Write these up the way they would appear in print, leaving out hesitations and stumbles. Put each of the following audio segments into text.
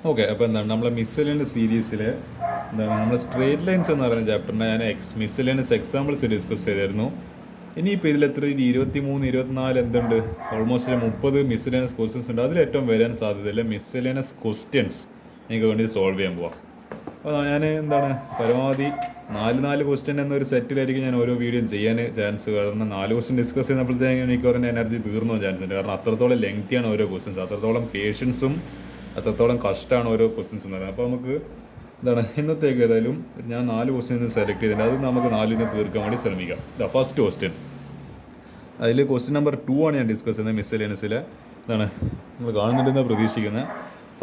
Okay, അപ്പോൾ എന്താണ് നമ്മളെ മിസ്സെലേനിയസ് സീരീസിൽ എന്താണ് നമ്മൾ സ്ട്രേറ്റ് ലൈൻസ് എന്ന് പറയുന്ന ചാപ്റ്ററിൻ്റെ ഞാൻ മിസ്സെലേനിയസ് എക്സാമ്പിൾസ് ഡിസ്കസ് ചെയ്തായിരുന്നു. ഇനിയിപ്പോൾ ഇതിലെത്ര 23 24 എന്തുണ്ട്, ഓൾമോസ്റ്റ് 30 മിസ്സെലേനിയസ് ക്വസ്റ്റ്യൻസ് ഉണ്ട്. അതിലേറ്റവും വരാൻ സാധ്യതയില്ല മിസ്സെലേനിയസ് ക്വസ്റ്റ്യൻസ് നിങ്ങൾക്ക് വേണ്ടി സോൾവ് ചെയ്യാൻ പോവാം. അപ്പോൾ ഞാൻ എന്താണ് പരമാവധി 4 ക്വസ്റ്റ്യൻ എന്നൊരു സെറ്റിലായിരിക്കും ഞാൻ ഓരോ വീഡിയോ ചെയ്യാൻ ചാൻസ്. കാരണം 4 ക്വസ്റ്റ്യൻ ഡിസ്കസ് ചെയ്യുന്നപ്പോഴത്തേക്കും എനിക്ക് പറഞ്ഞ എനർജി തീർന്നു ചാൻസ് ഉണ്ട്. കാരണം അത്രത്തോളം ലെങ്തിയാണ് ഓരോ ക്വസ്റ്റ്യൻസ്, അത്രത്തോളം പേഷ്യൻസും അത്രത്തോളം കഷ്ടമാണ് ഓരോ ക്വസ്റ്റ്യൻസ് എന്ന് പറയുന്നത്. അപ്പോൾ നമുക്ക് എന്താണ് ഇന്നത്തേക്ക് ഏതായാലും ഞാൻ 4 ക്വസ്റ്റ്യൻ സെലക്ട് ചെയ്തിട്ടുണ്ട്. അത് നമുക്ക് 4 തീർക്കാൻ വേണ്ടി ശ്രമിക്കാം. ഫസ്റ്റ് ക്വസ്റ്റ്യൻ, അതിൽ ക്വസ്റ്റ്യൻ നമ്പർ 2 ആണ് ഞാൻ ഡിസ്കസ് ചെയ്യുന്നത് മിസ്സെലേനിയസിൽ. എന്താണ് നിങ്ങൾ കാണുന്നുണ്ടെന്ന് പ്രതീക്ഷിക്കുന്നത്.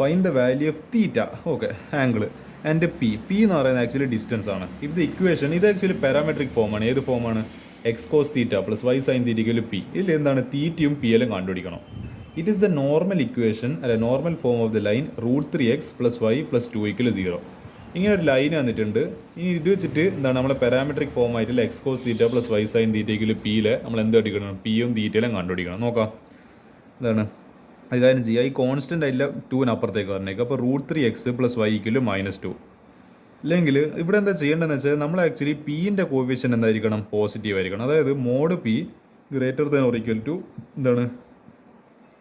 Find the value of theta, okay, angle and P എന്ന് പറയുന്നത് ആക്ച്വലി ഡിസ്റ്റൻസ് ആണ്. ഇത് ഇക്വേഷൻ, ഇത് ആക്ച്വലി പാരാമെട്രിക് ഫോമാണ്. ഏത് ഫോമാണ്? X cos theta plus y sine തീറ്റയ്ക്ക് പി. ഇതിൽ എന്താണ് തീറ്റയും പി എല്ലാം കണ്ടുപിടിക്കണം. It is the normal equation, അല്ല normal form of the line √3x + y + 2 = 0. ഇങ്ങനെ ഒരു ലൈൻ വന്നിട്ടുണ്ട്. ഇനി ഇത് വെച്ചിട്ട് എന്താണ് നമ്മളെ പാരാമെട്രിക് ഫോം ആയിട്ടുള്ള x cos theta plus y sine തീറ്റയ്ക്ക് പിയിലെ നമ്മൾ എന്ത് കണ്ടുപിടിക്കണം? പിയും തീറ്റയിലും കണ്ടുപിടിക്കണം. നോക്കാം എന്താണ് അത് കാര്യം ചെയ്യുക. ഈ കോൺസ്റ്റൻ്റ് ആയില്ല 2 അപ്പുറത്തേക്ക് പറഞ്ഞേക്കുക. അപ്പോൾ √3x + y = -2. അല്ലെങ്കിൽ ഇവിടെ എന്താ ചെയ്യേണ്ടതെന്ന് വെച്ചാൽ നമ്മൾ ആക്ച്വലി പീൻ്റെ കോഫിഷ്യൻ എന്തായിരിക്കണം? പോസിറ്റീവ് ആയിരിക്കണം. അതായത് മോഡ് പി > എന്താണ്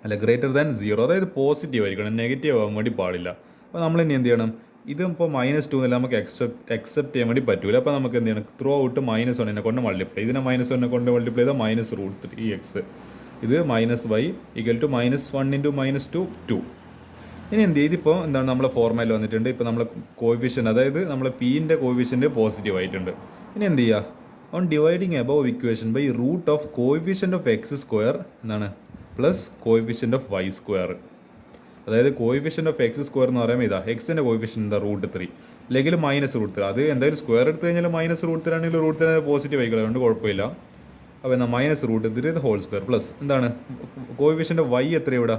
അല്ല >0, അതായത് പോസിറ്റീവ് ആയിരിക്കണം, നെഗറ്റീവ് ആവാൻ വേണ്ടി പാടില്ല. അപ്പോൾ നമ്മൾ ഇനി എന്ത് ചെയ്യണം? ഇതിപ്പോൾ -2 എന്നല്ല നമുക്ക് അക്സെപ്റ്റ് ചെയ്യാൻ വേണ്ടി പറ്റൂല. അപ്പോൾ നമുക്ക് എന്ത് ചെയ്യണം? ത്രൂ ഔട്ട് -1 കൊണ്ട് മൾട്ടിപ്ലൈ, ഇതിനെ -1 കൊണ്ട് മൾട്ടിപ്ലൈ ചെയ്താൽ -√3x, ഇത് -y = -1 × -2. ഇനി എന്ത് ചെയ്ത് ഇപ്പോൾ എന്താണ് നമ്മളെ ഫോർമാറ്റിൽ വന്നിട്ടുണ്ട്. ഇപ്പോൾ നമ്മളെ കോഫിഷ്യൻ, അതായത് നമ്മളെ പീൻ്റെ കോഫിഷ്യൻ്റ് പോസിറ്റീവ് ആയിട്ടുണ്ട്. ഇനി എന്ത് ചെയ്യുക? On dividing above equation by root of coefficient of x² എന്താണ് പ്ലസ് കോഫിഷ്യൻ്റ് ഓഫ് y². അതായത് കോഫിഷ്യൻ്റ് ഓഫ് x² എന്ന് പറയുമ്പോൾ ഇതാ എക്സിൻ്റെ കോഫിഷ്യൻ്റ് എന്താ √3, അല്ലെങ്കിൽ -√3. അത് എന്തായാലും സ്ക്വയർ എടുത്ത് കഴിഞ്ഞാൽ -√3 ആണെങ്കിൽ √3 പോസിറ്റീവ് ആയിക്കളെ, അതുകൊണ്ട് കുഴപ്പമില്ല. അപ്പോൾ എന്താ -√3 ഹോൾ സ്ക്വയർ പ്ലസ് എന്താണ് കോഫിഷ്യൻ്റ് ഓഫ് y എത്ര ഇവിടെ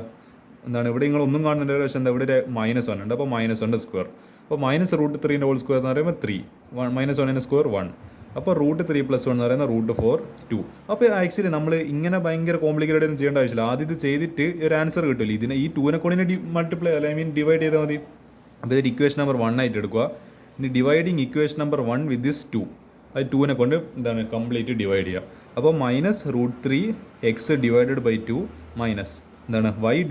എന്താണ് ഇവിടെ നിങ്ങൾ ഒന്നും കാണുന്നുണ്ട്. പക്ഷേ എന്താ ഇവിടെ -1 ഉണ്ട്. അപ്പോൾ -1². അപ്പോൾ -√3 ഹോൾ സ്ക്വയർ എന്ന് പറയുമ്പോൾ 3, -1 1. അപ്പോൾ √3 + 1 എന്ന് പറയുന്നത് √4 2. അപ്പോൾ ആക്ച്വലി നമ്മൾ ഇങ്ങനെ ഭയങ്കര കോംപ്ലിക്കേറ്റഡ് ഒന്നും ചെയ്യേണ്ട ആവശ്യമില്ല. ആദ്യം ഇത് ചെയ്തിട്ട് ഒരു ആൻസർ കിട്ടില്ല. ഇതിനെ ഈ 2 കൊണ്ടിനെ മൾട്ടിപ്ലൈ ഡിവൈഡ് ചെയ്താൽ മതി. അപ്പോൾ ഇതൊരു ഇക്വേഷൻ നമ്പർ 1 ആയിട്ട് എടുക്കുക. ഇനി dividing equation number 1 with this 2, അത് 2 കൊണ്ട് എന്താണ് കംപ്ലീറ്റ് ഡിവൈഡ് ചെയ്യുക. അപ്പോൾ -√3x / 2 മൈനസ് എന്താണ് y /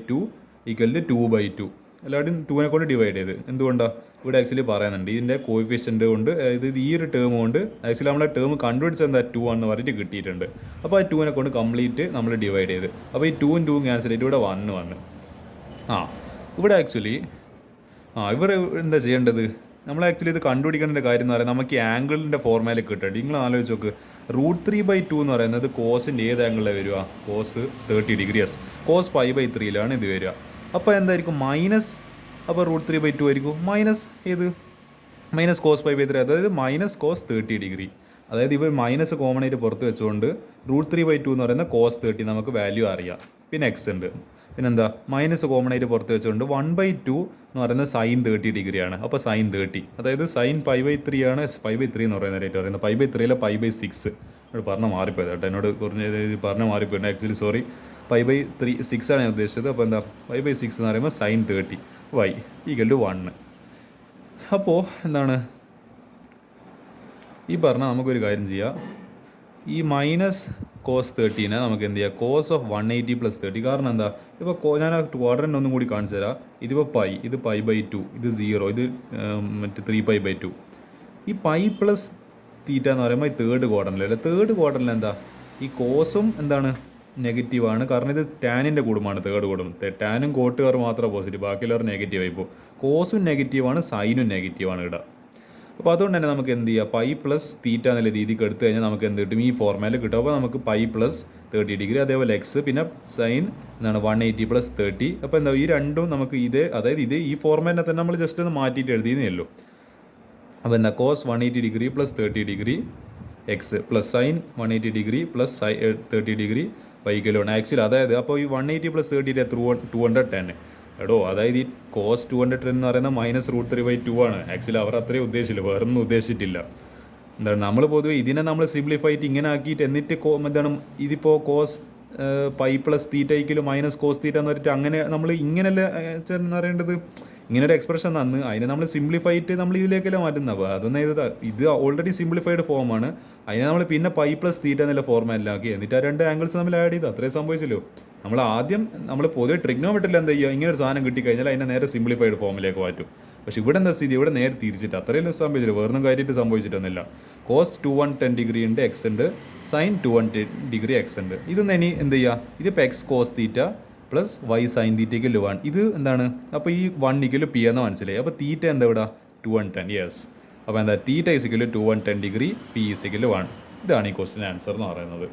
2 = 2/2. എല്ലാവരും 2 കൊണ്ട് ഡിവൈഡ് ചെയ്ത്. എന്തുകൊണ്ടാണ് ഇവിടെ ആക്ച്വലി പറയുന്നുണ്ട് ഇതിൻ്റെ കോഫിഷ്യൻ്റ് കൊണ്ട്, അതായത് ഈ ഒരു ടേം കൊണ്ട് ആക്ച്വലി നമ്മളെ ടേം കണ്ടുപിടിച്ചത് എന്താ 2 ആണെന്ന് പറഞ്ഞിട്ട് കിട്ടിയിട്ടുണ്ട്. അപ്പോൾ ആ 2 കൊണ്ട് കംപ്ലീറ്റ് നമ്മൾ ഡിവൈഡ് ചെയ്ത്. അപ്പോൾ ഈ 2 ും 2 ക്യാൻസൽ ചെയ്തിട്ട് ഇവിടെ 1 വന്ന്. ഇവിടെ ആക്ച്വലി ഇവിടെ എന്താ ചെയ്യേണ്ടത്? നമ്മൾ ആക്ച്വലി ഇത് കണ്ടുപിടിക്കേണ്ട കാര്യം എന്ന് പറയുന്നത് നമുക്ക് ഈ ആംഗിളിൻ്റെ ഫോർമാറ്റിൽ കിട്ടേണ്ടി. നിങ്ങൾ ആലോചിച്ച് നോക്ക്, √3/2 എന്ന് പറയുന്നത് കോസിൻ്റെ ഏത് ആംഗിളിലാണ് വരിക? കോസ് 30°. കോസ് π/3 ഇത് വരിക. അപ്പോൾ എന്തായിരിക്കും? മൈനസ്, അപ്പോൾ √3/2 ആയിരിക്കും. മൈനസ് ഏത്? മൈനസ് കോസ് π/3, അതായത് -cos 30°. അതായത് ഇപ്പോൾ മൈനസ് കോമൺ ആയിട്ട് പുറത്ത് വെച്ചുകൊണ്ട് √3/2 എന്ന് പറയുന്ന cos 30 നമുക്ക് വാല്യൂ അറിയാം. പിന്നെ എക്സ് ഉണ്ട്. പിന്നെന്താ മൈനസ് കോമൺ ആയിട്ട് പുറത്ത് വെച്ചുകൊണ്ട് 1/2 എന്ന് പറയുന്നത് sin 30° ആണ്. അപ്പോൾ sin 30, അതായത് sin π/3 ആണ്. π/3 എന്ന് പറയുന്ന റേറ്റ് പറയുന്നത് π/3 അല്ല π/6. എന്നോട് പറഞ്ഞാൽ മാറിപ്പോയത് കേട്ടോ, എന്നോട് പറഞ്ഞ മാറിപ്പോയിട്ട് ആക്ച്വലി സോറി. π/3 6 ആണ് ഞാൻ ഉദ്ദേശിച്ചത്. അപ്പോൾ എന്താ π/6 എന്ന് പറയുമ്പോൾ sin 30 y = 1. അപ്പോൾ എന്താണ് ഈ പറഞ്ഞാൽ നമുക്കൊരു കാര്യം ചെയ്യാം. ഈ -cos 30 നമുക്ക് എന്ത് ചെയ്യാം? cos of 180 + 30. കാരണം എന്താ? ഇപ്പോൾ ഞാൻ ആ ക്വാഡ്രൻ്റ് ഒന്നും കൂടി കാണിച്ചു തരാം. ഇതിപ്പോൾ ഇത് π/2, ഇത് 0, ഇത് മറ്റ് 3π/2. ഈ π + തീറ്റ എന്ന് പറയുമ്പോൾ ഈ തേർഡ് ക്വാഡ്രൻ്റിലല്ലേ. തേർഡ് ക്വാഡ്രൻ്റിൽ എന്താ? ഈ കോസും എന്താണ് നെഗറ്റീവാണ്. കാരണം ഇത് ടാനിൻ്റെ കൂടുമാണ്. തേർഡ് കൂടും ടാനും കോട്ടുകാർ മാത്രമേ പോസിറ്റീവ്, ബാക്കിയുള്ളവർ നെഗറ്റീവ് ആയിപ്പോൾ. കോസും നെഗറ്റീവാണ്, സൈനും നെഗറ്റീവാണ് ഇവിടെ. അപ്പോൾ അതുകൊണ്ട് തന്നെ നമുക്ക് എന്ത് ചെയ്യുക? π + തീറ്റ എന്നുള്ള രീതിക്ക് എടുത്തു കഴിഞ്ഞാൽ നമുക്ക് എന്ത് കിട്ടും? ഈ ഫോർമാറ്റിൽ കിട്ടും. അപ്പോൾ നമുക്ക് π + 30°, അതേപോലെ എക്സ്, പിന്നെ സൈൻ എന്താണ് 180 + 30. അപ്പോൾ എന്താ ഈ രണ്ടും നമുക്ക് അതായത് ഈ ഫോർമാറ്റിനെ തന്നെ നമ്മൾ ജസ്റ്റ് ഒന്ന് മാറ്റിയിട്ട് എഴുതിയെന്നേ ഉള്ളൂ. അപ്പോൾ എന്താ cos 180° + 30° X plus sine 180° + 30° y actually അതായത് അപ്പോൾ ഈ 180 + 30 210. എടോ, അതായത് ഈ കോസ് 210 എന്ന് പറയുന്നത് -√3/2 ആണ്. ആക്ച്വലി അവർ അത്രയും ഉദ്ദേശിച്ചില്ല, വേറൊന്നും ഉദ്ദേശിച്ചിട്ടില്ല. എന്താണ് നമ്മൾ പൊതുവെ ഇതിനെ നമ്മൾ സിംപ്ലിഫൈറ്റ് ഇങ്ങനെ ആക്കിയിട്ട് എന്നിട്ട് എന്താണ് ഇതിപ്പോൾ കോസ് π + തീറ്റ = -cos തീറ്റ എന്ന് പറഞ്ഞിട്ട് അങ്ങനെ നമ്മൾ ഇങ്ങനെയല്ല എന്ന് പറയേണ്ടത്. ഇങ്ങനെ ഒരു എക്സ്പ്രഷൻ തന്ന് അതിനെ നമ്മൾ സിംപ്ലിഫൈറ്റ് നമ്മൾ ഇതിലേക്കല്ലേ മാറ്റുന്നത്. അതൊന്നും ഇത് ഓൾറെഡി സിംപ്ലിഫൈഡ് ഫോമാണ്. അതിനെ നമ്മൾ പിന്നെ പൈ പ്ലസ് തീറ്റ എന്നുള്ള ഫോർമാറ്റിലാക്കി എന്നിട്ട് ആ രണ്ട് ആംഗിൾസ് നമ്മൾ ആഡ് ചെയ്ത് അത്രേ സംഭവിച്ചല്ലോ. നമ്മൾ ആദ്യം നമ്മൾ പൊതുവെ ട്രിഗ്നോമെട്രിയിൽ എന്താ ചെയ്യുക, ഇങ്ങനെ ഒരു സാധനം കിട്ടിക്കഴിഞ്ഞാൽ അതിനെ നേരെ സിംപ്ലിഫൈഡ് ഫോമിലേക്ക് മാറ്റും. പക്ഷേ ഇവിടെ എന്താ സ്ഥിതി, ഇവിടെ നേരെ തിരിച്ചിട്ട് അത്രയും സംഭവിച്ചില്ല, വേറൊന്നും കാര്യമായിട്ട് സംഭവിച്ചിട്ടൊന്നുമില്ല. കോസ് 210 ഡിഗ്രി ഉണ്ട് എക്സ് ഉണ്ട്, സൈൻ 210 ഡിഗ്രി എക്സ് ഉണ്ട്. ഇതൊന്നും ഇനി എന്ത് ചെയ്യുക, ഇതിപ്പോൾ x cos theta plus y sine തീറ്റയ്ക്ക് 1 ഇത് എന്താണ്, അപ്പോൾ ഈ 1 ഇക്വൽ പി എന്ന് മനസ്സിലായി. അപ്പോൾ തീറ്റ എന്താ ഇവിടെ 210, യെസ്. അപ്പോൾ എന്താ തീറ്റ ഇസിക്കൽ 210 ഡിഗ്രി, പി ഇസിക്കൽ 1. ഇതാണ് ഈ ക്വസ്റ്റ്യൻ ആൻസർ എന്ന് പറയുന്നത്.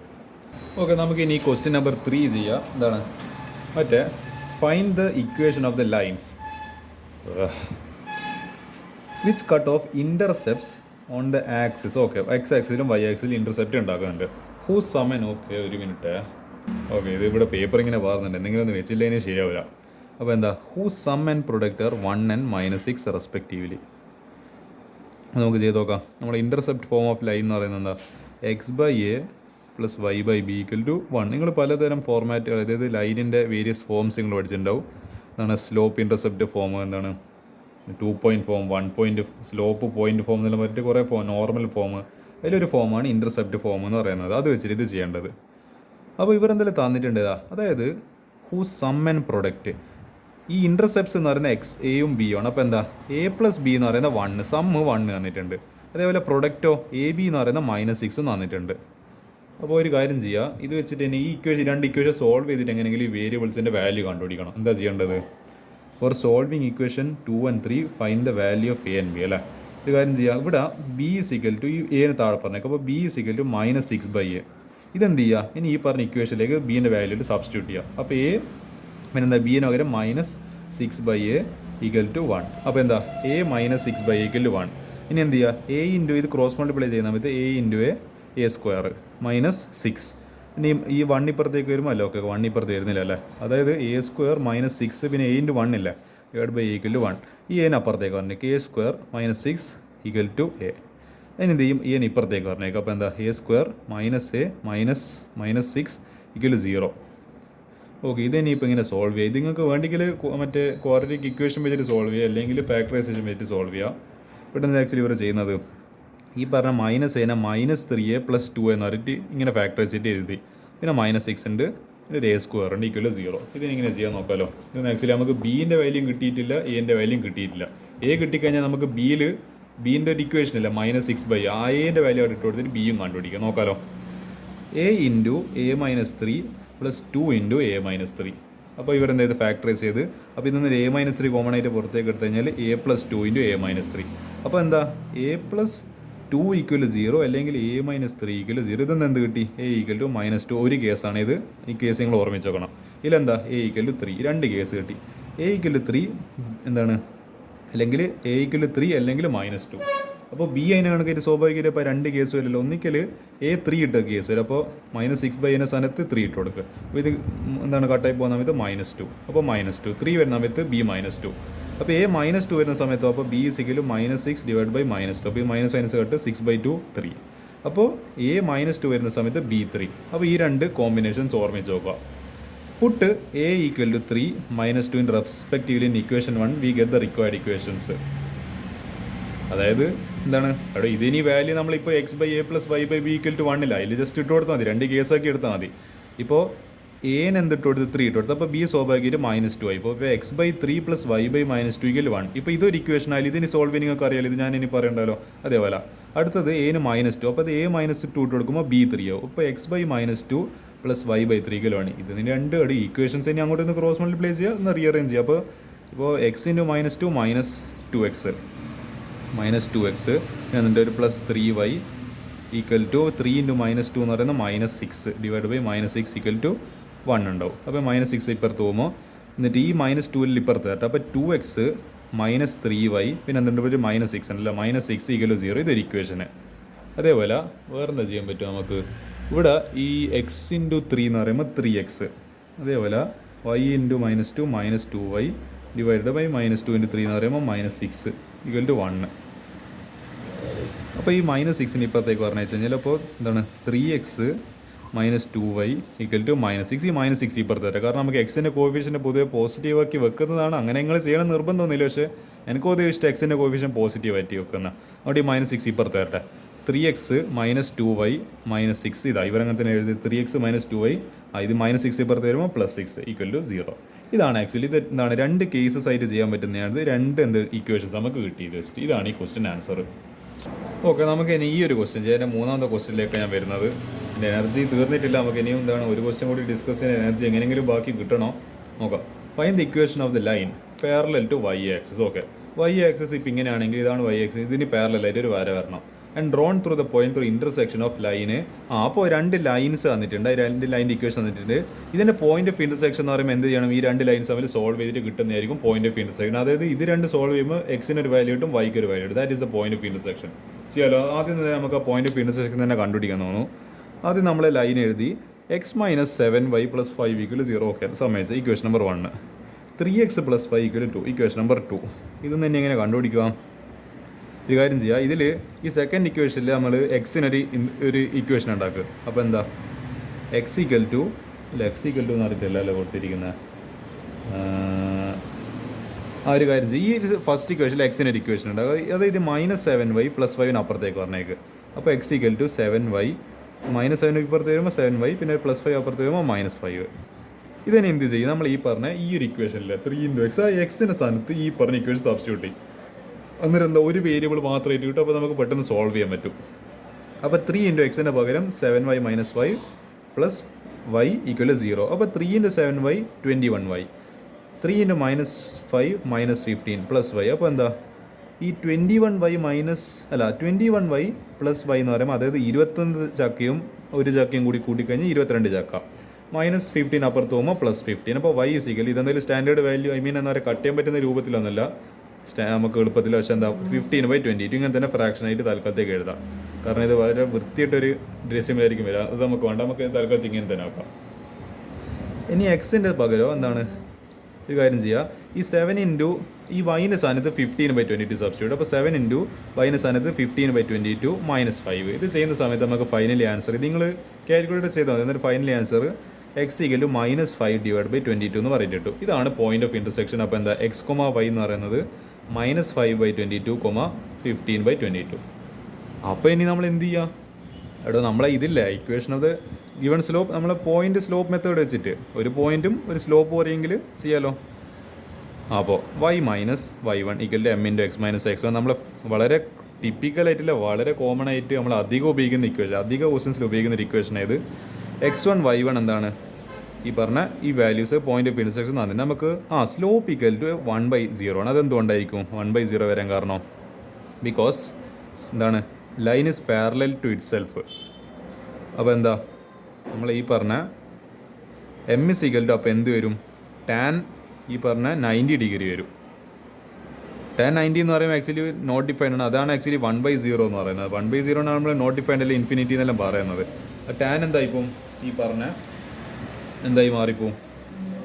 ഓക്കെ, നമുക്ക് ഇനി ക്വസ്റ്റ്യൻ നമ്പർ 3 ചെയ്യാം. എന്താണ് മറ്റേ find the equation of the lines which cut off intercepts on the axis. Okay, x ആക്സിലും വൈ ആക്സിലും ഇൻ്റർസെപ്റ്റ് ഉണ്ടാക്കുന്നുണ്ട്. Whose sum. ഓക്കെ, ഒരു മിനിറ്റ്. ഓക്കെ, ഇത് ഇവിടെ പേപ്പർ ഇങ്ങനെ പറയുന്നുണ്ട്, എന്തെങ്കിലും ഒന്ന് വെച്ചില്ലെങ്കിൽ ശരിയാവില്ല. അപ്പോൾ എന്താ whose sum and product are 1 and -6 respectively. നമുക്ക് ചെയ്ത് നോക്കാം. നമ്മുടെ ഇൻ്റർസെപ്റ്റ് ഫോം ഓഫ് ലൈൻ എന്ന് പറയുന്നത് എന്താ, x/a + y/b = 1. നിങ്ങൾ പലതരം ഫോർമാറ്റുകൾ, അതായത് ലൈനിൻ്റെ വേരിയസ് ഫോംസ് നിങ്ങൾ പഠിച്ചിട്ടുണ്ടാവും. എന്താണ് സ്ലോപ്പ് ഇൻ്റർസെപ്റ്റ് ഫോം, എന്താണ് 2 point form, 1 point slope point form എന്നുള്ള മറ്റ് കുറേ ഫോം, നോർമൽ ഫോം. അതിലൊരു ഫോമാണ് ഇൻ്റർസെപ്റ്റ് ഫോം എന്ന് പറയുന്നത്. അത് വെച്ചിട്ട് ഇത് ചെയ്യേണ്ടത്. അപ്പോൾ ഇവരെന്തെങ്കിലും തന്നിട്ടുണ്ട് ഇതാ, അതായത് ഹൂസ് സം ആൻഡ് പ്രൊഡക്റ്റ്. ഈ ഇൻ്റർസെപ്റ്റ്സ് എന്ന് പറയുന്നത് എക്സ് എയും ബിയും ആണ്. അപ്പോൾ എന്താ a + b എന്ന് പറയുന്നത് 1, സം 1 തന്നിട്ടുണ്ട്. അതേപോലെ പ്രൊഡക്റ്റോ ab എന്ന് പറയുന്നത് -6 തന്നിട്ടുണ്ട്. അപ്പോൾ ഒരു കാര്യം ചെയ്യുക, ഇത് വെച്ചിട്ട് തന്നെ ഈ രണ്ട് ഇക്വേഷൻ സോൾവ് ചെയ്തിട്ട് എങ്ങനെയെങ്കിലും ഈ വേരിയബിൾസിൻ്റെ വാല്യൂ കണ്ടുപിടിക്കണം. എന്താ ചെയ്യേണ്ടത്, four solving equation 2 and 3 find the value of a and b അല്ലേ. ഒരു കാര്യം ചെയ്യുക, ഇവിടെ b = ഈ എന് താഴെ പറഞ്ഞേക്കും. അപ്പോൾ b = -6/a. ഇതെന്ത് ചെയ്യുക, ഇനി ഈ പറഞ്ഞ ഇക്വേഷനിലേക്ക് ബീൻ്റെ വാല്യൂ സബ്സ്റ്റിറ്റ്യൂട്ട് ചെയ്യുക. അപ്പോൾ എ പിന്നെ എന്താ ബിന് പകരം -6/a = 1. അപ്പോൾ എന്താ a -6/a = 1. ഇനി എന്ത് ചെയ്യുക, a ഇൻറ്റു ഇത് ക്രോസ് മൾട്ടിപ്ലൈ ചെയ്യുന്ന സമയത്ത് a ഇൻറ്റു a സ്ക്വയർ -6. ഇനി ഈ 1 ഇപ്പുറത്തേക്ക് വരുമ്പോൾ അല്ല, ഓക്കെ 1 ഇപ്പുറത്ത് വരുന്നില്ല അല്ലേ. അതായത് a സ്ക്വയർ -6 പിന്നെ a × 1 ഇല്ല, a/a = 1. ഈ a അപ്പുറത്തേക്ക് പറഞ്ഞു a സ്ക്വയർ -6 = a. അതിന് എന്ത് ചെയ്യും, ഈ ഇപ്പുറത്തേക്ക് പറഞ്ഞേക്കാം. അപ്പോൾ എന്താ a സ്ക്വയർ -6 = 0. ഓക്കെ, ഇതിനി ഇപ്പോൾ ഇങ്ങനെ സോൾവ് ചെയ്യുക. ഇത് നിങ്ങൾക്ക് വേണ്ടെങ്കിൽ മറ്റേ ക്വാഡ്രാറ്റിക് ഇക്വേഷൻ വെച്ചിട്ട് സോൾവ് ചെയ്യുക, അല്ലെങ്കിൽ ഫാക്ടറൈസേഷൻ വെച്ചിട്ട് സോൾവ് ചെയ്യുക. ഇവിടെ നിന്ന് ആക്ച്വലി ഇവർ ചെയ്യുന്നത് ഈ പറഞ്ഞ -a -3a + 2 എന്ന് പറഞ്ഞിട്ട് ഇങ്ങനെ ഫാക്ടറൈസ് ചെയ്തിട്ട് എഴുതി. പിന്നെ -6 ഉണ്ട്, പിന്നെ a സ്ക്വയർ ഉണ്ട് = 0. ഇതിനിങ്ങനെ ചെയ്യാൻ നോക്കാമല്ലോ. ഇത് ആക്ച്വലി നമുക്ക് ബീൻ്റെ വാല്യൂം കിട്ടിയിട്ടില്ല, എൻ്റെ വാല്യൂം കിട്ടിയിട്ടില്ല. a കിട്ടിക്കഴിഞ്ഞാൽ നമുക്ക് ബീൻ്റെ ഒരു ഇക്വേഷൻ ഇല്ല -6/a, ആ എൻ്റെ വാല്യൂ അവിടെ ഇട്ട് കൊടുത്തിട്ട് ബിയും കണ്ടുപിടിക്കുക. നോക്കാമല്ലോ. a × a - 3 + 2 × a - 3. അപ്പോൾ ഇവരെന്ത് ചെയ്ത് ഫാക്ടറൈസ് ചെയ്ത്, അപ്പോൾ ഇതിൽ നിന്ന് a - 3 കോമൺ ആയിട്ട് പുറത്തേക്ക് എടുത്തു കഴിഞ്ഞാൽ a + 2 × a - 3. അപ്പോൾ എന്താ a + 2 = 0 അല്ലെങ്കിൽ a - 3 = 0. ഇതൊന്നും എന്ത് കിട്ടി, a = -2. ഒരു കേസാണ് ഇത്, ഈ കേസ് നിങ്ങൾ ഓർമ്മിച്ച് വെക്കണം. ഇതിലെന്താ a = 3, രണ്ട് കേസ് കിട്ടി. a = 3 എന്താണ്, അല്ലെങ്കിൽ a = 3 അല്ലെങ്കിൽ -2. അപ്പോൾ b അതിന് കണക്കായിട്ട് സ്വാഭാവികമായിട്ട് ഇപ്പോൾ രണ്ട് കേസ് വരില്ല. ഒന്നിക്കൽ a 3 ഇട്ട കേസ് വരും. അപ്പോൾ -6/a സ്ഥാനത്ത് 3 ഇട്ട് കൊടുക്കുക. അപ്പോൾ ഇത് എന്താണ് കട്ടായി പോകുന്ന സമയത്ത് -2. അപ്പോൾ -2 3 വരുന്ന സമയത്ത് b -2. അപ്പോൾ a -2 വരുന്ന സമയത്തോ അപ്പോൾ b = -6 / -2. അപ്പോൾ ഈ -6 കട്ട് 6/2 3. അപ്പോൾ a -2 വരുന്ന സമയത്ത് b 3. അപ്പോൾ ഈ രണ്ട് കോമ്പിനേഷൻസ് ഓർമ്മിച്ച് നോക്കുക. Puttu a = 3 -2 in respectively in equation 1 we get the required equations. അതായത് എന്താണ് അവിടെ ഇതിനി വാല്യൂ നമ്മളിപ്പോൾ x/a + y/b = 1 ഇല്ല, അതിൽ ജസ്റ്റ് ഇട്ട് കൊടുത്താൽ മതി, രണ്ട് കേസാക്കി എടുത്താൽ മതി. ഇപ്പോൾ എന് എന്തിട്ട് കൊടുത്ത് 3 ഇട്ട് കൊടുത്ത്, അപ്പോൾ b സ്വാഭാവികമായിട്ട് -2 ആയി. ഇപ്പോൾ x/3 + y/- 2 = 1. ഇപ്പോൾ ഇതൊരു ഇക്വേഷൻ ആയാലും ഇതിന് സോൾവ് ചെയ്യാൻ നിങ്ങൾക്ക് അറിയാലോ, ഇത് ഞാൻ ഇനി പറയണ്ടല്ലോ. അതേപോലെ അടുത്തത് a ന് -2, അപ്പോൾ അത് a -2 ഇട്ട് കൊടുക്കുമ്പോൾ b 3 ആവും. ഇപ്പോൾ x/-2 + y/3 = 1. ഇതിന് രണ്ട് ഇക്വേഷൻസ് ഇനി അങ്ങോട്ട് ഒന്ന് ക്രോസ് മൾട്ടിപ്ലൈ ചെയ്യുക, ഒന്ന് റീഅറേഞ്ച് ചെയ്യുക. അപ്പോൾ x × -2 -2x -2x എന്നിട്ട് ഒരു +3y = 3 × -2 എന്ന് പറയുന്നത് -6 / -6 = 1 ഉണ്ടാവും. അപ്പോൾ -6 ഇപ്പുറത്ത് പോകുമ്പോൾ എന്നിട്ട് ഈ -2 ഇപ്പുറത്ത് തരട്ടെ. അപ്പോൾ 2x -3y പിന്നെ എന്നിട്ട് ഒരു -6 ഉണ്ടല്ലോ, -6 = 0. ഇതൊരു ഇക്വേഷന്. അതേപോലെ വേറെന്താ ചെയ്യാൻ പറ്റും നമുക്ക്, ഇവിടെ ഈ x × 3 എന്ന് പറയുമ്പോൾ 3x. അതേപോലെ y × -2 -2y / -2 × 3 എന്ന് പറയുമ്പോൾ -6 = 1. അപ്പോൾ ഈ -6 ഇപ്പുറത്തേക്ക് പറഞ്ഞു വെച്ച് കഴിഞ്ഞാൽ അപ്പോൾ എന്താണ് 3x minus 2y equal to -6. ഈ -6 ഇപ്പുറത്ത് തരാം, കാരണം നമുക്ക് എക്സിൻ്റെ കോഫിഷ്യൻ്റ് പൊതുവെ പോസിറ്റീവ് ആക്കി വെക്കുന്നതാണ്. അങ്ങനെ നിങ്ങൾ ചെയ്യണം നിർബന്ധമൊന്നുമില്ല, പക്ഷേ എനിക്ക് പൊതുവെ ഇഷ്ടം എക്സിൻ്റെ കോഫിഷ്യൻ പോസിറ്റീവ് ആയിട്ട് വെക്കുന്ന. അവിടെ ഈ -6 ഇപ്പുറത്ത് തരട്ടെ. 3x - 2y - 6 ഇതാ ഇവരങ്ങനെ തന്നെ എഴുതി. 3x - 2y, ഇത് -6 ഇപ്പുറത്ത് വരുമ്പോൾ +6 ഈക്വൽ ടു 0. ഇതാണ് ആക്ച്വലി ഇത് എന്താണ് രണ്ട് കേസസ് ആയിട്ട് ചെയ്യാൻ പറ്റുന്നതാണ്. രണ്ട് ഇക്വേഷൻസ് നമുക്ക് കിട്ടിയത്. ഇതാണ് ഈ ക്വസ്റ്റ്യൻ ആൻസർ. ഓക്കെ, നമുക്ക് ഇനി ഈ ഒരു ക്വസ്റ്റ്യൻ ചെയ്യാൻ മൂന്നാമത്തെ ക്വസ്റ്റ്യനിലേക്ക് ഞാൻ വരുന്നത്. എൻ്റെ എനർജി തീർന്നിട്ടില്ല, നമുക്ക് ഇനിയും എന്താണ് ഒരു ക്വസ്റ്റ്യൻ കൂടി ഡിസ്കസ് ചെയ്യാൻ എനർജി എങ്ങനെയെങ്കിലും ബാക്കി കിട്ടണോ നോക്കാം. Find the equation of the line parallel to y axis. Okay, y axis ഇപ്പം ഇങ്ങനെയാണെങ്കിൽ ഇതാണ് y ആക്സിസ്, ഇതിന് പാരലലായിട്ട് ഒരു വര വരണം. And drone through the point through intersection of line. അപ്പോൾ രണ്ട് ലൈൻസ് തന്നിട്ടുണ്ട്, രണ്ട് ലൈൻ്റെ ഇക്വേഷൻ തന്നിട്ടുണ്ട്. ഇതിൻ്റെ പോയിന്റ് ഓഫ് ഇൻ്റർസെക്ഷൻ എന്ന് പറയുമ്പോൾ എന്ത് ചെയ്യണം, ഈ രണ്ട് ലൈൻസ് തമ്മിൽ സോൾവ് ചെയ്തിട്ട് കിട്ടുന്നതായിരിക്കും പോയിന്റ് ഓഫ് ഇൻ്റർസെക്ഷൻ. അതായത് ഇത് രണ്ട് സോൾവ് ചെയ്യുമ്പോൾ എക്സിന് ഒരു വാല്യൂ കിട്ടും, വൈക്ക് ഒരു വാല്യൂ കിട്ടും. That is the point of intersection. ചെയ്യാലോ, ആദ്യം തന്നെ നമുക്ക് ആ പോയിന്റ് ഓഫ് ഇൻ്റർസെക്ഷൻ തന്നെ കണ്ടുപിടിക്കാൻ തോന്നുന്നു. ആദ്യം നമ്മൾ ലൈൻ എഴുതി x - 7y + 5 = 0. ഓക്കെ, സമ്മതിച്ച് equation number 1. 3x + 5 = 2 equation number 2. ഇതൊന്നും തന്നെ എങ്ങനെ കണ്ടുപിടിക്കാം? ഒരു കാര്യം ചെയ്യുക, ഇതിൽ ഈ സെക്കൻഡ് ഇക്വേഷനിൽ നമ്മൾ എക്സിനൊരു ഇക്വേഷൻ ഉണ്ടാക്കുക. അപ്പോൾ എന്താ, x = എന്ന് അറിയിട്ടില്ല കൊടുത്തിരിക്കുന്നത്. ആ ഒരു കാര്യം ചെയ്യും, ഈ ഫസ്റ്റ് ഇക്വേഷനിൽ എക്സിനൊരു ഇക്വേഷൻ ഉണ്ട്, അതായത് -7y + 5 അപ്പുറത്തേക്ക് പറഞ്ഞേക്ക്. അപ്പോൾ x = 7y, -7 ഇപ്പുറത്ത് വരുമ്പോൾ 7y, പിന്നെ +5 അപ്പുറത്ത് വരുമ്പോൾ -5. ഇതിനെ എന്ത് ചെയ്യും, നമ്മൾ ഈ പറഞ്ഞ ഈ ഒരു ഇക്വേഷനിൽ 3x ആ എക്സിൻ്റെ സ്ഥാനത്ത് ഈ പറഞ്ഞ ഇക്വേഷൻ സബ്സ്റ്റിറ്റ്യൂട്ട് ചെയ്യും. അന്നേരം എന്താ, ഒരു വേരിയബിൾ മാത്രമായിട്ട് കിട്ടും. അപ്പോൾ നമുക്ക് പെട്ടെന്ന് സോൾവ് ചെയ്യാൻ പറ്റും. അപ്പോൾ 3 × x പകരം 7y - 5 + y = 0. അപ്പോൾ 3 × 7y 21y, 3 × -5 - 15 + y. അപ്പോൾ എന്താ, ഈ 21y + y എന്ന് പറയുമ്പോൾ അതായത് 21 ചക്കയും ഒരു ചക്കയും കൂടി കൂട്ടിക്കഴിഞ്ഞാൽ 22 ചക്ക, -15 അപ്പുറത്ത് പോകുമ്പോൾ +15. അപ്പോൾ y = ഇതെന്തായാലും സ്റ്റാൻഡേർഡ് വാല്യൂ, എന്താ പറയുക, കട്ട് ചെയ്യാൻ പറ്റുന്ന രൂപത്തിലൊന്നുമല്ല, നമുക്ക് എളുപ്പത്തിൽ. പക്ഷേ എന്താ, 15/22 ഇങ്ങനെ തന്നെ ഫ്രാക്ഷനായിട്ട് തൽക്കാലത്തേക്ക് എഴുതാം, കാരണം ഇത് വളരെ വൃത്തിയായിട്ടൊരു ഡെസിമലായിരിക്കും വരിക. അത് നമുക്ക് വേണ്ട, നമുക്ക് തൽക്കാലത്ത് ഇങ്ങനെ തന്നെ ആക്കാം. ഇനി എക്സിൻ്റെ പകരം എന്താണ്, ഒരു കാര്യം ചെയ്യുക, ഈ 7 × ഈ വൈൻ്റെ സ്ഥാനത്ത് 15/22 സബ്സ്റ്റിറ്റ്യൂട്ട്. അപ്പോൾ 7 × വൈൻ്റെ സ്ഥാനത്ത് 15/22 -5. ഇത് ചെയ്യുന്ന സമയത്ത് നമുക്ക് ഫൈനലി ആൻസർ, ഇത് നിങ്ങൾ കാൽക്കുലേറ്റ് ചെയ്താൽ മതി. എന്നിട്ട് ഫൈനലി ആൻസർ x = -5/22 എന്ന് പറഞ്ഞിട്ടു. ഇതാണ് പോയിന്റ് ഓഫ് ഇൻ്റർസെക്ഷൻ. അപ്പോൾ എന്താ, x, y എന്ന് പറയുന്നത് -5/22, 15/22. അപ്പോൾ ഇനി നമ്മൾ എന്ത് ചെയ്യുക, എടോ നമ്മളെ ഇതില്ല equation of the given slope, നമ്മൾ പോയിന്റ് സ്ലോപ്പ് മെത്തേഡ് വെച്ചിട്ട് ഒരു പോയിന്റും ഒരു സ്ലോപ്പ് പറയുമെങ്കിൽ ചെയ്യാലോ. അപ്പോൾ y - y1 = m × x - x1. നമ്മൾ വളരെ ടിപ്പിക്കലായിട്ടില്ല, വളരെ കോമൺ ആയിട്ട് നമ്മൾ അധികം ഉപയോഗിക്കുന്ന ഇക്വേഷൻ, അധിക ക്വസ്റ്റ്യൻസിൽ ഉപയോഗിക്കുന്ന ഒരു ഇക്വേഷൻ ആയത് x1 y1 എന്താണ്, ഈ പറഞ്ഞ ഈ വാല്യൂസ് പോയിന്റ് ഓഫ് ഇൻ്റർസെക്ഷൻ തന്നെ നമുക്ക് സ്ലോപ്പ് = 1/0 ആണ്. അതെന്തുകൊണ്ടായിരിക്കും 1/0 വരാൻ കാരണം? ബിക്കോസ് എന്താണ്, line is parallel to itself. അപ്പോൾ എന്താ, നമ്മൾ ഈ പറഞ്ഞ m = അപ്പോൾ എന്ത് വരും, tan ഈ പറഞ്ഞ 90 ഡിഗ്രി വരും. tan 90 എന്ന് പറയുമ്പോൾ ആക്ച്വലി നോട്ട് ഡിഫൈൻഡ് ആണ്. അതാണ് ആക്ച്വലി 1/0 എന്ന് പറയുന്നത്. 1/0 ആണ് നമ്മൾ നോട്ട് ഡിഫൈൻഡ് അല്ല ഇൻഫിനിറ്റി എന്നെല്ലാം പറയുന്നത്. tan എന്തായിപ്പോൾ ഈ പറഞ്ഞ എന്തായി മാറിപ്പോവും,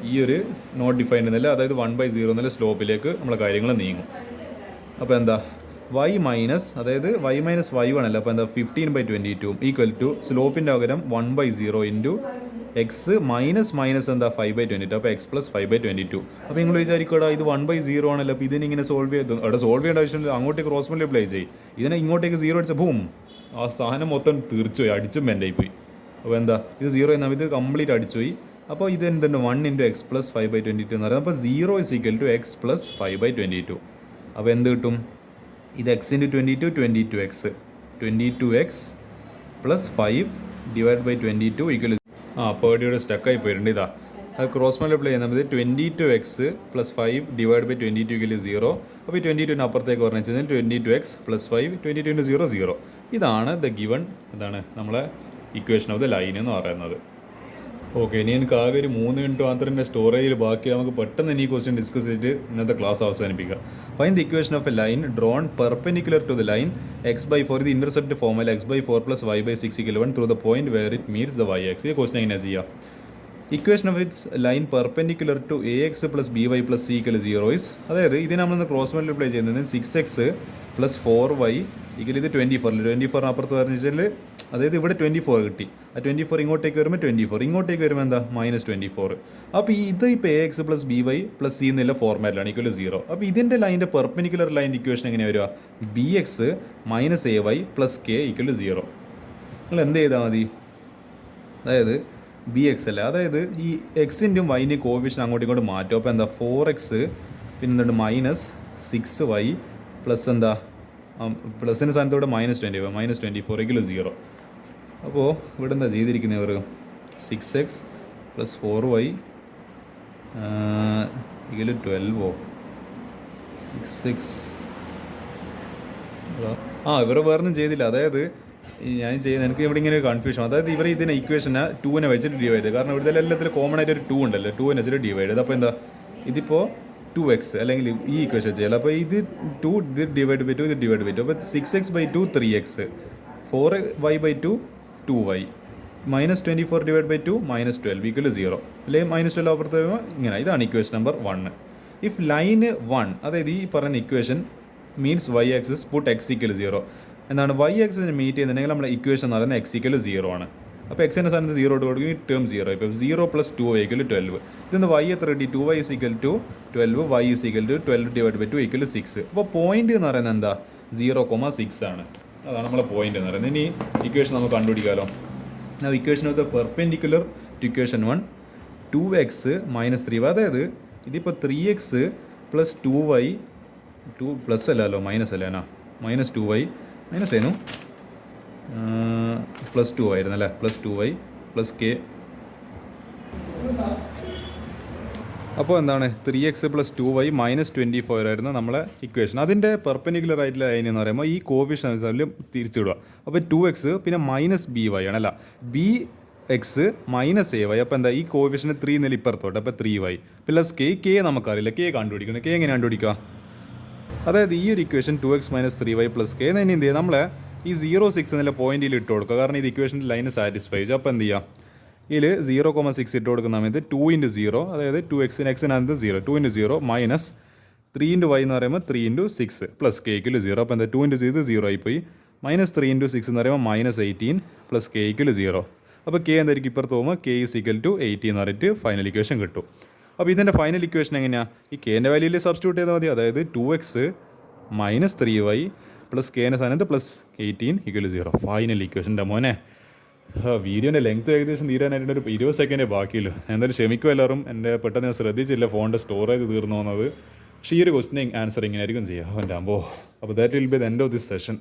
ഈ ഒരു നോട്ട് ഡിഫൈൻഡ് എന്നല്ല, അതായത് 1/0 എന്നുള്ള സ്ലോപ്പിലേക്ക് നമ്മളെ കാര്യങ്ങൾ നീങ്ങും. അപ്പോൾ എന്താ, y - അതായത് y - y1 അല്ല, അപ്പോൾ എന്താ 15/22 = സ്ലോപ്പിൻ്റെ പകരം 1/0 × x എന്താ 5/22. അപ്പോൾ x + 5/22. അപ്പോൾ നിങ്ങൾ വിചാരിക്കുക, ഇത് 1/0 ആണല്ലോ, അപ്പോൾ ഇതിനിങ്ങനെ സോൾവ് ചെയ്ത് അവിടെ സോൾവ് ചെയ്യേണ്ട ആവശ്യമില്ല, അങ്ങോട്ടേക്ക് ക്രോസ് മൾട്ടിപ്ലൈ ചെയ്യും. ഇതിനെ ഇങ്ങോട്ടേക്ക് 0 അടിച്ച ഭൂം, ആ സാധനം മൊത്തം തീർച്ചയായും അടിച്ചും മെൻ്റായി പോയി. അപ്പോൾ എന്താ, ഇത് 0 എന്നാൽ ഇത് കംപ്ലീറ്റ് അടിച്ചുപോയി. അപ്പോൾ ഇത് എന്തുണ്ട്, 1 × x + 5/22 എന്ന് പറയുന്നത്. അപ്പോൾ 0 = x + 5/22. അപ്പോൾ എന്ത് കിട്ടും, ഇത് x × 22 22x, 22x + 5/22 പേടിയുടെ സ്റ്റക്കായി പോയിട്ടുണ്ട്. ഇതാ അത് ക്രോസ് മൾട്ടിപ്ലൈ ചെയ്യുന്നത് 22x + 5/22 = 0. അപ്പോൾ ഈ 22 അപ്പുറത്തേക്ക് പറഞ്ഞു വെച്ചാൽ 22x + 5 22 × 0 0. ഇതാണ് ദ ഗിവൺ എന്താണ് നമ്മളെ ഇക്വേഷൻ ഓഫ് ദ ലൈൻ എന്ന് പറയുന്നത്. ഓക്കെ, ഇനി എനിക്ക് ആകെ ഒരു 3 മിനിറ്റ് മാത്രമേ സ്റ്റോറേജിൽ ബാക്കി, നമുക്ക് പെട്ടെന്ന് ഈ ക്വസ്റ്റ്യൻ ഡിസ്കസ് ചെയ്തിട്ട് ഇന്നത്തെ ക്ലാസ് അവസാനിപ്പിക്കാം. Find the equation of a line drawn perpendicular to the line x/4. ഇത് ഇന്റർസെപ്റ്റ് ഫോമിൽ x/4 + y/6 = 1 through the point where it meets the y-axis. ഈ ക്വസ്റ്റ്യൻ എങ്ങനെ ചെയ്യാം, equation of its line perpendicular to ax + by + c = 0 is, അതായത് ഇത് നമ്മളൊന്ന് cross multiply ചെയ്യുന്നത് 6x + 4y equal ഇത് 24 അപ്പുറത്ത് പറഞ്ഞു വെച്ചാൽ അതായത് ഇവിടെ 24 കിട്ടി. ആ 24 ഇങ്ങോട്ടേക്ക് വരുമ്പോൾ 24 ഇങ്ങോട്ടേക്ക് വരുമ്പോൾ എന്താ -24. അപ്പോൾ ഇത് ഇപ്പോൾ AX + BY + C എന്നുള്ള ഫോർമാറ്റിലാണ് ഈക്വൽ 0. അപ്പോൾ ഇതിൻ്റെ ലൈൻ്റെ പെർപെൻഡിക്കുലർ ലൈൻ ഇക്വേഷൻ എങ്ങനെയാണ് വരിക? BX - AY + K = 0. നിങ്ങൾ എന്ത് ചെയ്താൽ മതി? അതായത് BX അല്ലേ, അതായത് ഈ എക്സിൻ്റെയും വൈൻ്റെയും കോഫിഷ്യൻ അങ്ങോട്ടും ഇങ്ങോട്ട് മാറ്റും. അപ്പോൾ എന്താ 4x പിന്നെ എന്തുണ്ട് -6y പ്ലസ് എന്താ പ്ലസിൻ്റെ സ്ഥാനത്തോടെ -24 = 0. അപ്പോൾ ഇവിടെ എന്താ ചെയ്തിരിക്കുന്നത് ഇവർ? 6x + 4y = 12. 6x ഇവർ വേറൊന്നും ചെയ്തില്ല. അതായത് ഞാൻ ചെയ്യുന്നത് എനിക്ക് ഇവിടെ ഇങ്ങനെ ഒരു കൺഫ്യൂഷൻ. അതായത് ഇവർ ഇതിനെ ഇക്വേഷനെ 2നെ വെച്ചിട്ട് ഡിവൈഡ് ചെയ്ത്, കാരണം ഇവിടുത്തെ എല്ലാത്തിലും കോമൺ ആയിട്ട് ഒരു 2 ഉണ്ടല്ലോ, 2നെ വെച്ചിട്ട് ഡിവൈഡ് ചെയ്ത്. അപ്പോൾ എന്താ ഇതിപ്പോൾ 2x അല്ലെങ്കിൽ ഈ ഇക്വേഷൻ ചെയ്യാം. അപ്പോൾ ഇത് 2 ഇത് ഡിവൈഡ് ബൈ 2 ഇത് ഡിവൈഡ് ബൈ 2. അപ്പോൾ 6x/2 3x, 4y/2 2y, -24 / 2 -12 = 0. അല്ലെങ്കിൽ -12 അപ്പുറത്ത് വരുമ്പോൾ ഇങ്ങനെ. ഇതാണ് ഇക്വേഷൻ നമ്പർ 1. ഇഫ് ലൈൻ 1 അതായത് ഈ പറയുന്ന equation means y axis put x = 0 എന്താണ്? y ആക്സിസിന് മീറ്റ് ചെയ്യുന്നുണ്ടെങ്കിൽ നമ്മുടെ ഇക്വേഷൻ എന്ന് പറയുന്നത് x = 0 ആണ്. അപ്പോൾ എക്സിൻ്റെ സ്ഥാനത്ത് 0 ഇട്ട് കൊടുക്കും, ഈ ടേം 0. ഇപ്പോൾ 0 + 2y = 12. ഇതെന്ന് y എത്ര കിട്ടി? 2y = 12, y = 12 / 2 = 6. അപ്പോൾ പോയിന്റ് എന്ന് പറയുന്നത് എന്താ? 0,6 ആണ്. അതാണ് നമ്മളെ പോയിന്റ് എന്ന് പറയുന്നത്. ഇനി ഇക്വേഷൻ നമുക്ക് കണ്ടുപിടിക്കാമല്ലോ. Equation of the perpendicular to equation 1 2x - 3y, അതായത് ഇതിപ്പോൾ 3x + 2y 2 പ്ലസ് അല്ലല്ലോ മൈനസ് അല്ലേ -2y മൈനസ് ആയിരുന്നു +2 ആയിരുന്നു അല്ലേ, +2y + k. അപ്പോൾ എന്താണ് 3x + 2y -24 ആയിരുന്നു നമ്മളെ ഇക്വേഷൻ. അതിൻ്റെ പെർപെൻഡിക്കുലർ ആയിട്ടുള്ള ലൈൻ എന്ന് പറയുമ്പോൾ ഈ കോഫിഷ്യൻ തിരിച്ചിടുക. അപ്പോൾ 2x പിന്നെ -by ആണല്ല, bx - ay. അപ്പോൾ എന്താ ഈ കോഫിഷ്യന് 3 നില ഇപ്പുറത്തോട്ട്, അപ്പോൾ 3y പ്ലസ് k നമുക്കറിയില്ല. k കണ്ടുപിടിക്കണം. k എങ്ങനെ കണ്ടുപിടിക്കുക? അതായത് ഈ ഒരു ഇക്വേഷൻ 2x - 3y + k തന്നെ എന്ത് ചെയ്യുക? നമ്മളെ ഈ 0,6 എന്നുള്ള പോയിന്റിൽ ഇട്ട് കൊടുക്കുക, കാരണം ഇത് ഇക്വേഷൻ്റെ ലൈന് സാറ്റിസ്ഫൈ ചെയ്യും. അപ്പോൾ എന്ത് ചെയ്യുക? ഇതിൽ 0,6 ഇട്ട് കൊടുക്കുന്ന സമയത്ത് 2 × 0, അതായത് 2x-ന് 0, 2 × 0 -3 × y എന്ന് പറയുമ്പോൾ 3 × 6 + k = 0. അപ്പോൾ എന്താ 2 × 6 0 ആയിപ്പോയി. -3 × 6 എന്ന് പറയുമ്പോൾ -18 + k = 0. അപ്പോൾ k എന്തായിരിക്കും ഇപ്പുറത്ത് പോകുമ്പോൾ k = 80 എന്ന് പറഞ്ഞിട്ട് ഫൈനൽ ഇക്വേഷൻ കിട്ടും. അപ്പോൾ ഇതിൻ്റെ ഫൈനൽ ഇക്വേഷൻ എങ്ങനെയാണ്? ഈ കേൻ്റെ വാല്യൂയിൽ സബ്സ്റ്റിറ്റ്യൂട്ട് ചെയ്താൽ മതി. അതായത് 2x - 3y + k സ്ഥാനത്ത് +18 = 0. ഫൈനൽ ഇക്വേഷൻ്റെ മോനെ. വീഡിയോൻ്റെ ലെങ്ത് ഏകദേശം തീരാനായിട്ട് ഒരു 20 സെക്കൻഡേ ബാക്കിയുള്ളൂ. എന്തായാലും ക്ഷമിക്കും എല്ലാവരും. എൻ്റെ പെട്ടെന്ന് ഞാൻ ശ്രദ്ധിച്ചില്ല ഫോണിൻ്റെ സ്റ്റോറേജ് തീർന്നു പോകുന്നത്. പക്ഷേ ഈ ഒരു ക്വസ്റ്റിന് ആൻസർ ഇങ്ങനെ ആയിരിക്കും ചെയ്യുക. അപ്പോൾ that will be the end of this session.